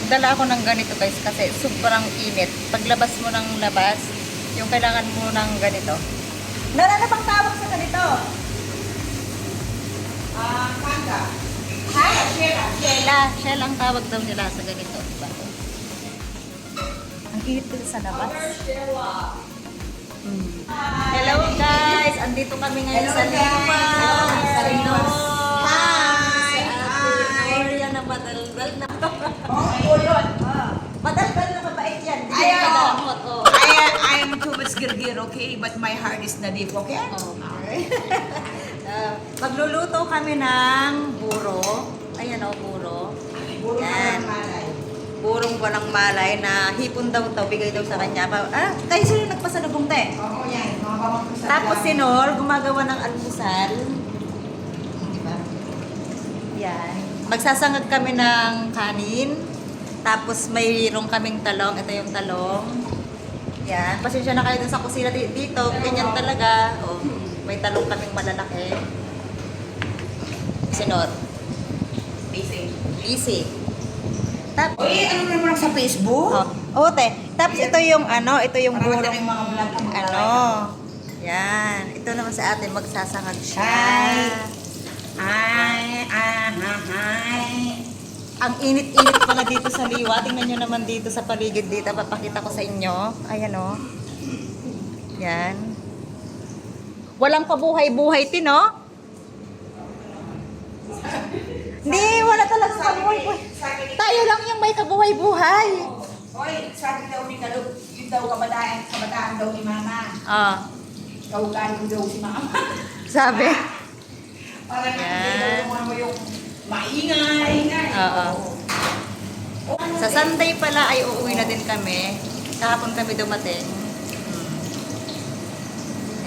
nagdala ako ng ganito guys kasi sobrang init. Paglabas mo ng labas, yung kailangan mo ng ganito. Ano bang tawag sa ganito? Kanga. Ha? Shela. Shela ang tawag daw nila sa ganito. Diba? Ang init dito sa labas. Hello guys! Andito kami ngayon sa Lima. Sa Lima. Hi! Gloria na madalbal na. Yun. Madalbal na mabait yan. Ayaw. Oh. I am too much girgir, okay? But my heart is nadip, okay? Okay. Magluluto kami ng buro. Ayan o, buro. Puro Yan. naman malay. Burong walang malay na hipon daw to, bigay daw sa kanya. Tayo sino nagpasalubong te? Oo, yan. Mga bawang kusap Tapos lang. si Nor, gumagawa ng almusal. Diba? Yan. Magsasangag kami ng kanin. Tapos mayroong kaming talong. Ito yung talong. Yan. Pasensya na kayo dun sa kusina dito. Ganyan talaga. Oh, may talong kaming malalaki. Si Nor. Busy. Easy. Tapos, Uy, ano naman sa Facebook? oh, te. Tapos ito yung ito yung Parang burong yung mga vlog mo. Yan. Ito naman sa atin, magsasangag siya. Hi. Ang init-init pala dito sa Liwa. Tingnan nyo naman dito sa paligid dito. Papakita ko sa inyo. Ayan o. Yan. Walang kabuhay-buhay, Tino. Hindi, wala talaga kabuhay-buhay. Tayo lang yung may kabuhay-buhay. Oy, sabi daw ni Kalug, yun daw kabataan daw ni Mama. Kaugali daw si Mama. Sabi. Parang Yan. mo yung maingay. Oo. Sa Sunday pala ay uuwi na din kami. Kahapon kami dumating.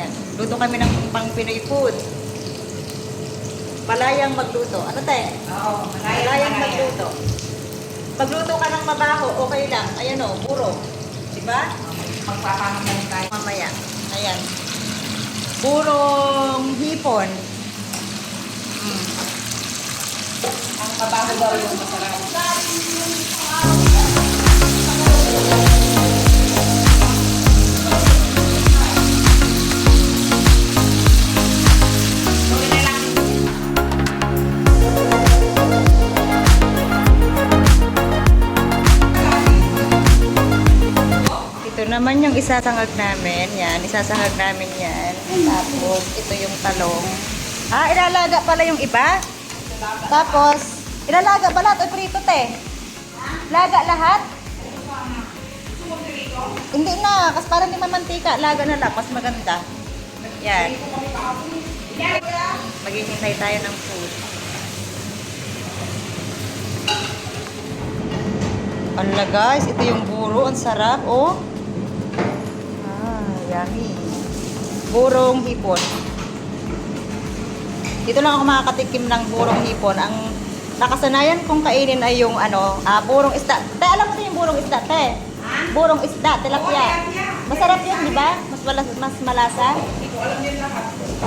Yan. Luto kami ng pang Pinoy food. Malayang magluto. Ano te? Oo, Malayang magluto. Pagluto ka ng mabaho, okay lang. Ayan o, buro. Diba? Magpapahamdan tayo. Mamaya. Ayan. Burong hipon. Ang mabaho daw yung masarap. Ito naman yung isasangag namin. Yan, isasangag namin yan. Tapos, ito yung talong. Ilalaga pala yung iba. Tapos, ilalaga ba lahat o prito, te? Laga lahat? Hindi na, kasi parang di mamantika. Laga na lang, mas maganda. Yan. Maghihintay tayo ng food. Ala guys, ito yung buro. Ang sarap, oh. Yummy. Burong hipon. Dito lang ako makakatikim ng burong hipon. Ang nakasanayan kong kainin ay yung burong isda. Te, alam mo yung burong isda, te? Burong isda, tilapia. Masarap yun, di ba? Mas malasa. Hindi ko alam yun lahat.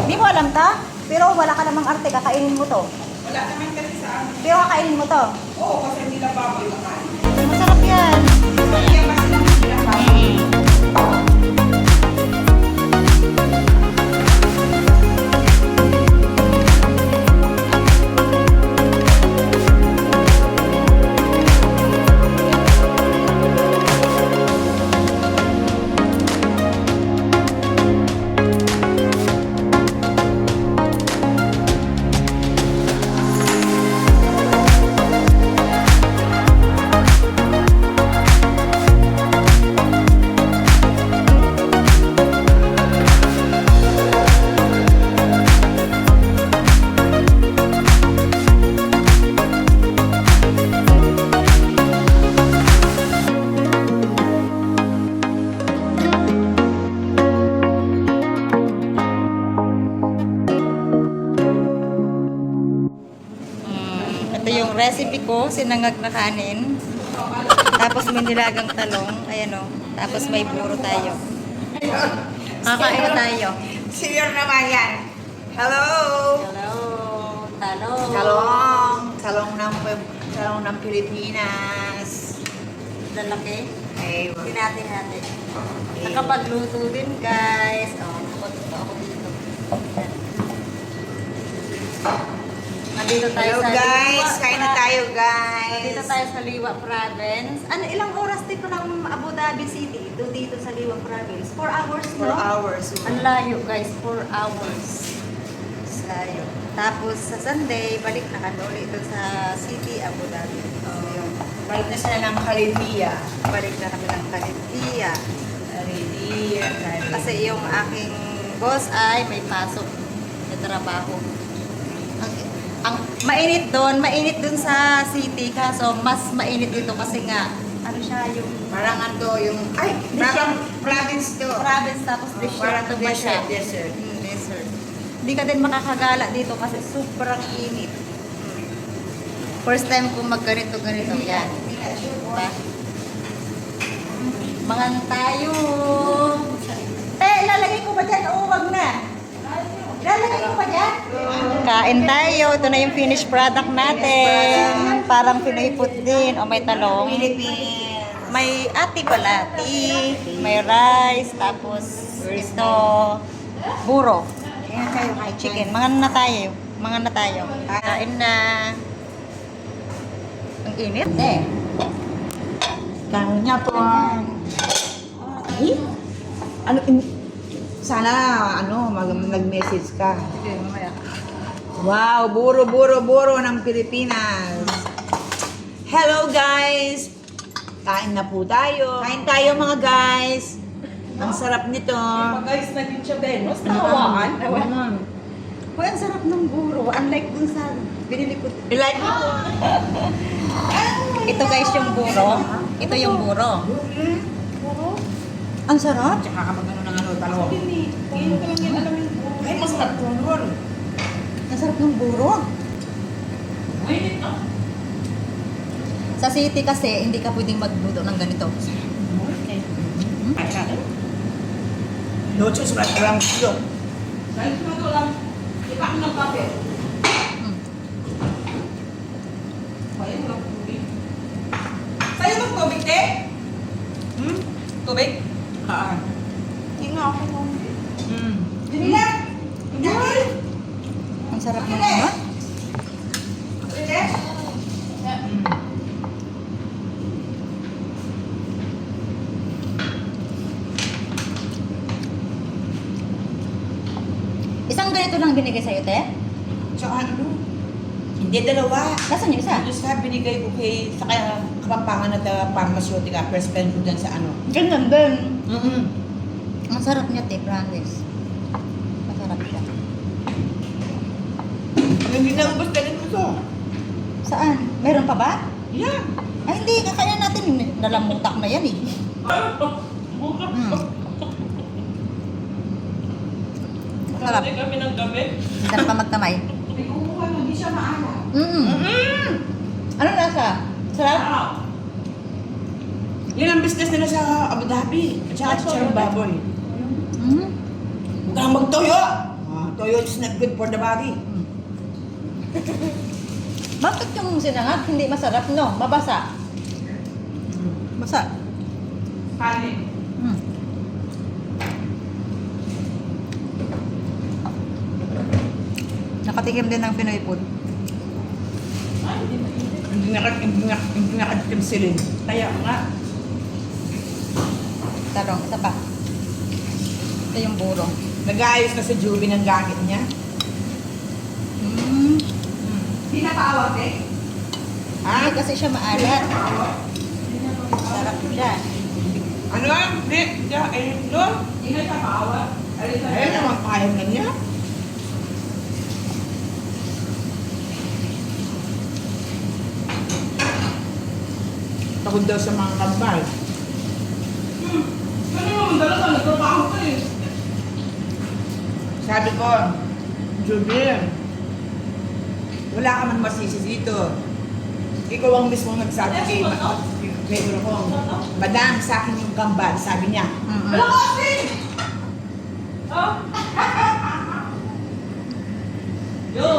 Hindi mo alam ta? Pero wala ka namang arte, kakainin mo to. Wala naman kasi sa amin. Pero kakainin mo to. Oo, kasi hindi lang baboy makain. Masarap yan. Kaya kasi hindi lang baboy. Ito yung recipe ko, sinangag na kanin. Tapos may nilagang talong. Ayan o. Tapos may buro tayo. Kakain na tayo. Senior naman yan. Hello! Hello. Talong. Talong ng Pilipinas. lalaki. Ay, wag. Hinatin natin. Nakapagluto din, guys. Ako dito. Nandito tayo Hello sa guys, Liwa kain na tayo guys. Nandito tayo sa Liwa Province. Ano, ilang oras dito ng Abu Dhabi City? Dito sa Liwa Province. 4 hours, no? 4 hours. Ang layo, guys. 4 hours. Layo. Tapos sa Sunday, balik na kami ulit doon sa City, Abu Dhabi. So, yun. Balik na sila ng Kalidia. Balik na kami ng Kalitia. Kalidia. Kasi yung aking boss ay may pasok sa trabaho. Ang mainit doon sa city, kaso mas mainit dito kasi nga, ano siya yung Parang ano yung, ay, parang province to. province tapos desert Parang to ba siya? desert. Desert. Hindi ka din makakagala dito kasi sobrang init. First time ko magganito-ganito yan. Diba? Mangan tayo. Lalagay ko ba dyan? Oo, wag na. Lalagay ko ba dyan? Kain tayo. Ito na yung finished product natin. Parang Pinoy food din. O may talong. Philippines. May ati palati. May rice. Tapos ito, buro. Kaya tayo kahit Chicken. Mangan na tayo. Mangan na tayo. Kain na. Ang init eh. Kano niya po. Ay? Ano, sana, nag-message ka. Sige, mamaya. Wow, buro ng Pilipinas. Hello guys! Kain na po tayo. Kain tayo mga guys. Ang sarap nito. Guys, naging siya Venus, nakawaan. Uy, ang sarap ng buro. Unlike dun sa binili ko. Like mo po. Ito guys yung buro. Ito yung buro. Ang sarap. Tsaka ka mag-ano ng ano, talong. Ngayon ko lang yan alam yung buo. Ay, masarap po nun. Ang sarap ng buro. Mainit na. Sa city kasi, hindi ka pwedeng magluto ng ganito. Ay, natin. Noches, restaurant yun. Dahil ito lang, ipak ng kape. Mm. Kaya mo lang tubig. Sa'yo ng tubig, te? Hmm? Tubig? Hindi nga ako ng Hindi na! Hindi na! Ang sarap ng ano. Hindi? Isang ganito lang binigay sa'yo, te? Tsaka ano? Hindi, dalawa. Nasaan yung isa? Yung sa binigay ko kay sa kaya Kapampangan at Pharmaceutica, first friend ko dyan sa ano. Ganyan din. Mm-mm. Ang sarap niya, te, promise. Masarap siya. Hindi na ubos ka rin ito. Saan? Meron pa ba? Yeah. Ay, hindi. Kakainin natin. Nalamutak na yan eh. Mm. Masarap. Hindi kami ng gabi. Sarap pa magkamay. May kumuha mo, hindi siya maalat. Ano nasa? Sarap? Yan ang business nila sa Abu Dhabi. At saka chicharong baboy. Mm. Huwag kang magtoyo. Toyo is not good for the body. Bakit yung sinangag hindi masarap, no? Mabasa. Basa. Kanin. Mm. Nakatikim din ng Pinoy food. Ay, hindi mainit. Hindi nakatikim silin. Kaya nga. Tarong, isa pa. Ito yung burong. Nag-aayos na sa Juby ng gamit niya. Mm. Hindi natawag, eh. Hindi kasi siya maalat. Sarap siya. Ano ang? Hindi. Ayun doon. Hindi natawag. Ayun naman kaya na niya. Takot daw sa mga kambal. Ano naman dalawa, nagtrabaho ka eh. Sabi ko, Juby, wala ka man masisi dito. Ikaw ang mismo nagsabi kay Pedro ko, Madam, sa akin yung kambal, sabi niya. Wala ka kasi! Oh? Yo!